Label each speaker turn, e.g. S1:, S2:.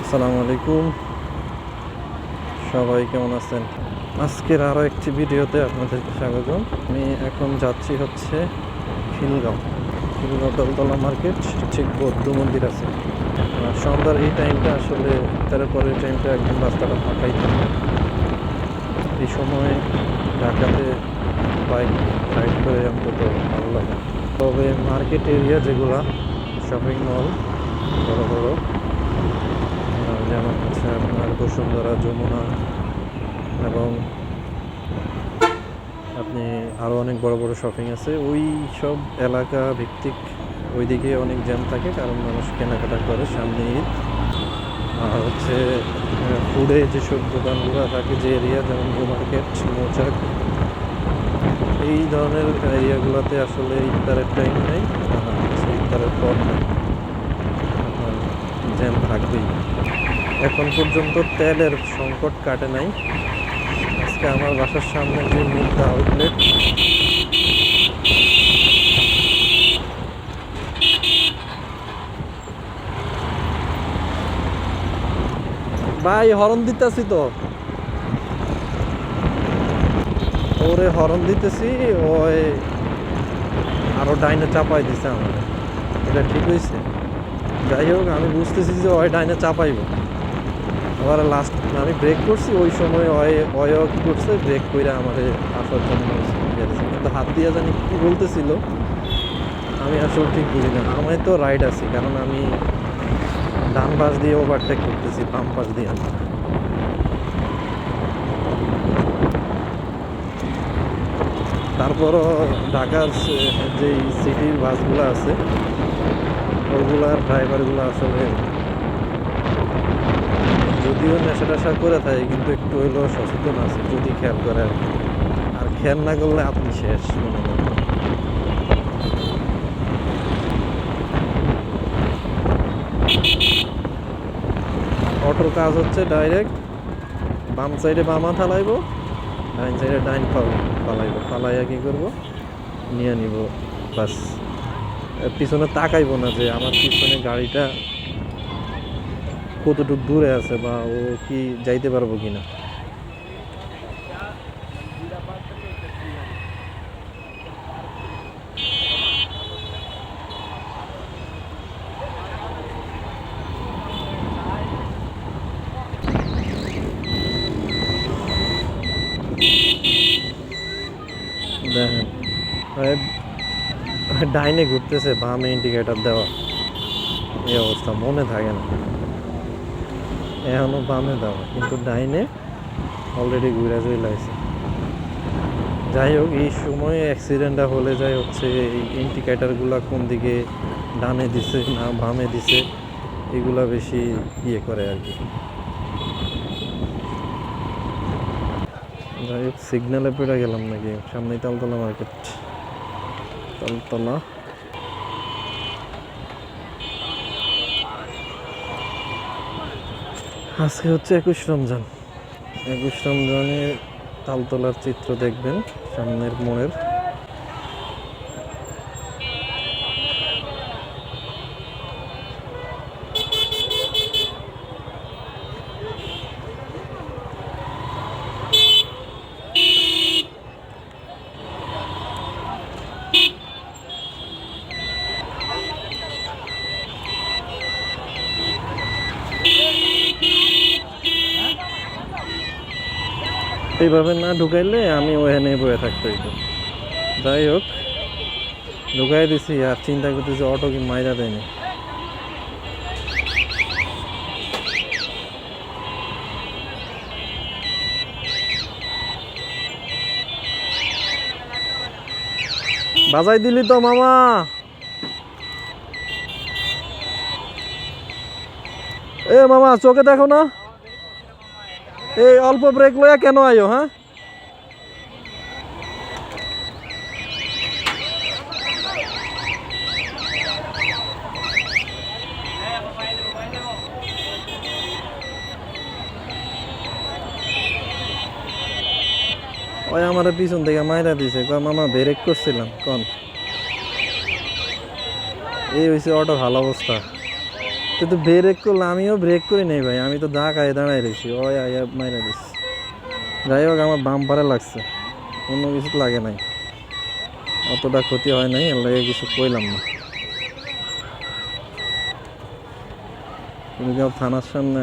S1: আসসালামু আলাইকুম, সবাই কেমন আছেন? আজকের আরও একটি ভিডিওতে আপনাদেরকে স্বাগতম। আমি এখন যাচ্ছি হচ্ছে খিলগাঁও দলতলা মার্কেট, ঠিক বৌদ্ধ মন্দির আছে। সন্ধ্যার এই টাইমটা আসলে তারপরে টাইমটা একদম রাস্তাটা ফাঁকাই থাকে। এই সময় ঢাকাতে বাইক রাইড করে অন্তত ভালো লাগে। তবে মার্কেট এরিয়া যেগুলা শপিং মল বড় বড়, যেমন হচ্ছে আপনার বসুন্ধরা, যমুনা এবং আপনি আরও অনেক বড় বড় শপিং আছে, ওই সব এলাকা ভিত্তিক ওইদিকে অনেক জ্যাম থাকে, কারণ মানুষ কেনাকাটা করে সামনে ঈদ। আর হচ্ছে ফুডে যেসব দোকানগুলো থাকে, যে এরিয়া যেমন নিউ মার্কেট, মৌচাক, এই ধরনের এরিয়াগুলোতে আসলে ইফতারের টাইম নেই, ইফতারের পর নেই, জ্যাম থাকবেই। এখন পর্যন্ত তেলের সংকট কাটে নাই। আজকে আমার বাসার সামনে যে মুদ্রা আউটলেট, ভাই হরন দিতেছি তো, ওরে হরন দিতেছি, ওই আরো ডাইনে চাপাই দিছে আমার। এটা ঠিক হয়েছে? যাই হোক, আমি বুঝতেছি যে ওই ডাইনে চাপাইব। আবার লাস্ট আমি ব্রেক করছি, ওই সময় অয় কি করছে, ব্রেক করে আমার আসার জন্য কিন্তু হাত দিয়ে জানি কি বলতেছিল, আমি আসলে ঠিক বুঝি না। আমি তো রাইড আছি, কারণ আমি ডান পাশ দিয়ে ওভারটেক করতেছি, বাম পাশ দিয়ে। তারপরও ঢাকার যে সিটির বাসগুলো আছে, ওগুলার ড্রাইভারগুলো আসলে যদিও নেশা টেশা করে থাকে, কিন্তু একটু হইলেও সচেতন আছে, যদি খেয়াল করে। আর খেয়াল না করলে আপনি শেষ মনে করেন। অটোর কাজ হচ্ছে ডাইরেক্ট বাম সাইডে বামা ফালাইব, ডাইন সাইডে ডাইন ফালাইব, ফালাইয়া কী করবো, নিয়ে নিব বাস। পিছনে তাকাইব না যে আমার পিছনে গাড়িটা কতটুকু দূরে আছে বা ও কি যাইতে পারবো কিনা। দেখেন ডাইনে ঘুরতেছে, বামে ইন্ডিকেটার দেওয়া, এই অবস্থা। মনে থাকে না এখনো বামে দেওয়া, কিন্তু ডাইনে অলরেডি ঘুরে চলে আসে। যাই হোক, এই সময় অ্যাক্সিডেন্টটা হলে যায় হচ্ছে এই ইন্ডিকেটারগুলা কোন দিকে ডানে দিছে না বামে দিছে, এগুলা বেশি ইয়ে করে আর কি। যাই হোক, সিগন্যালে পেড়ে গেলাম নাকি? সামনেই তালতলা মার্কেট, তালতলা। আজকে হচ্ছে 21 রমজান। 21 রমজানে তালতলার চিত্র দেখবেন সামনের মোড়ের। এইভাবে না ঢুকাইলে আমি ওখানে বয়ে থাকতে হইতো। যাই হোক, ঢুকাই দিছি, আর চিন্তা করতেছি অটো কি মাইরা দেয়নি। বাজাই দিলি তো মামা। এ মামা, চোখে দেখো না, এই অল্প ব্রেক লইয়া কেন আইও? হ্যাঁ, ওই আমার পিছন থেকে মাইরা দিছে, কয় মামা ব্রেক করছিলাম কন। এই হয়েছে অটো, ভালো অবস্থা। তুই তো ব্রেক করলে, আমিও ব্রেক করি নাই ভাই, আমি তো ধাক্কায় দাঁড়ায় রয়েছি, ওই আইয়া মাইরা দিচ্ছি। যাই হোক আমার বাম্পারে লাগছে, অন্য কিছু লাগে নাই, অতটা ক্ষতি হয় নাই, এর লাগে কিছু কইলাম না। কিন্তু থানার সামনে